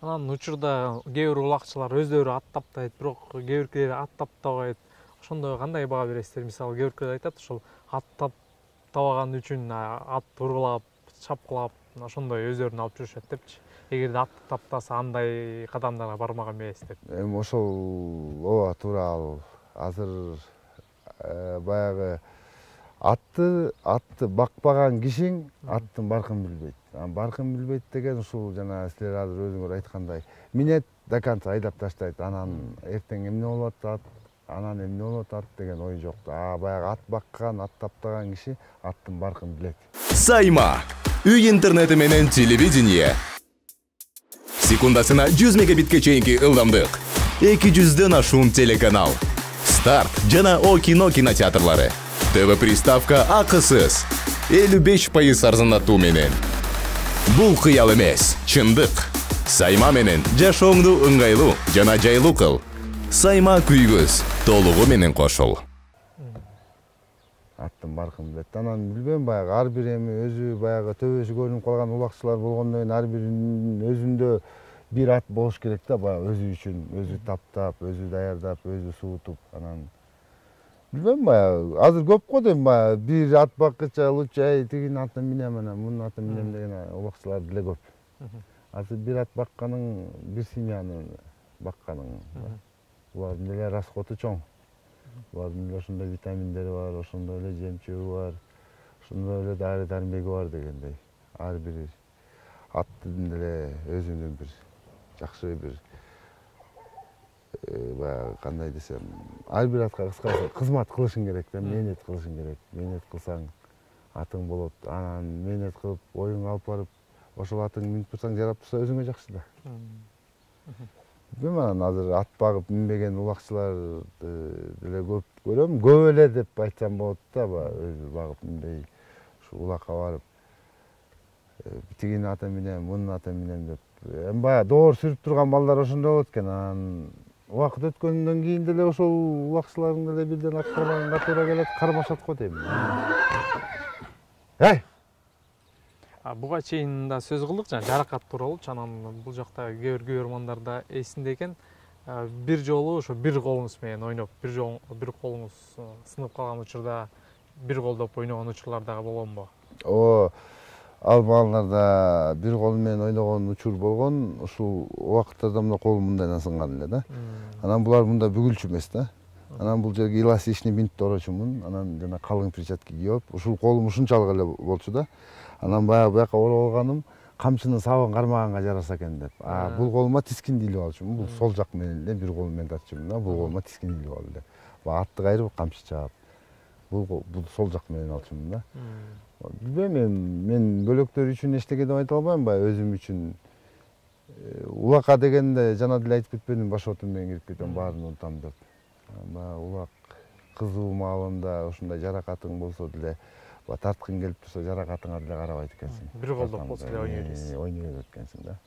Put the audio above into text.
Анан учурда кээ бир улакчылар өздөрү аттаптайт, бирок кээ биркилери аттаптабайт. Ошондо кандай баа бересиздер? Мисалы кээ биркилер айтат, ушул аттаптабаган үчүн ат урлап, чапкылап, ошондой өздөрүн алып жүрүшөт депчи. Эгерде аттаптаса андай кадамдарга бармаган эмес деп. Эми ошол ооба туура, ал азыр баягы атты бакпаган кишиң аттын баркын билбейт. Баркын билбейт деген ушул жана силер азыр өзүңөр айткандай минет до конца айдап таштайт. Анан эртең эмне болот ат, анан эмне болот ат деген ой жок. Баягы ат баккан, ат таптаган киши аттын баркын билет. Сайма. Үй интернети менен телевидение. Секундасына 100 мегабитке чейинки ылдамдык. 200дөн ашуун телеканал. Старт жана О кино кинотеатрлары. ТВ приставка акысыз. 55% арзандатуу менен. Бул кыял эмес, чындык. Сайма менен жашооңду ыңгайлуу жана жайлуу кыл. Сайма күйгөз толугу менен кошул. Аттын баркын билет. Анан билбейм, баягы ар бир эми өзү баягы төбөсү көрүнүп калган улакчылар болгондон кийин ар биринин өзүндө бир ат болуш керек да, баягы өзү үчүн, өзү таптап, өзү даярдап, өзү суутуп, анан билбейм, баягы азыр көп го дейм, баягы бир ат баккыча лучше тигинин атын минем, анан мунун атын минем деген улакчылар деле көп. Азыр бир ат бакканың, бир семьяны бакканың, булардын деле расходу чоң. Булардын деле ошондой витаминдери бар, ошондой эле жем-чөбү бар, ошондой эле дары-дармеги бар дегендей. Ар бир аттын деле өзүнүн бир жакшы бир баягы кандай десем, ар бир атка кыскасы кызмат кылышың керек да, мээнет кылышың керек. Мээнет кылсаң атың болот. Анан мээнет кылып, оюңа алып барып, ошол атыңды минип турсаң, жарап турса өзүңө жакшы да. Билбейм, анан азыр ат багып минбеген улакчылар деле көп көрөм. Көп эле деп айтсам болот да, өзү багып минбей, ушу улакка барып тигинин атын минем, мунун атын минем деп. Эми баягы доор сүрүп турган балдар ошондой болот экен. Анан убакыт өткөндөн кийин деле ошол улакчылардын деле бирден аткарганга туура келет, кармашат го дейм. Буга чейин да сөз кылдык, жана жаракат тууралуучу. Анан бул жакта кээ бир көрөрмандарда эсинде экен, бир жолу ошо бир колуңуз менен ойноп, бир колуңуз сынып калган учурда бир колдоп ойногон учурлар дагы болгонбу? Ооба, ал маалдарда бир кол менен ойногон учур болгон. Ушул убакытта да мына колум мындайдан сынган эле да. Анан булар мында бүгүлчү эмес да. Анан бул жерге эластичный бинтти ороочумун. Анан жана калың перчатка кийип, ушул колум ушунчалык эле болчу да. Анан баягы буяка ороп алганым камчынын сабын кармаганга жараса экен деп. Бул колума тискинди илип алчумун. Бул сол жак менен эле бир кол менен тартчумун да. Бул колума тискинди илип алды. Атты кайрып камчы чаап. Бул сол жак менен алчумун да. Билбейм, мен бөлөктөр үчүн эчтеке деп айта албайм, баягы өзүм үчүн улакка дегенде жана деле айтып кетпедимби, башотум менен кирип кетем, баарын унутам деп. Баягы улак кызуу маалында ушундай жаракатың болсо деле, тарткың келип турса жаракатыңа деле карабайт экенсиң. Бир колдоп болсо деле ойной бересиз. Ойной берет экенсиң да.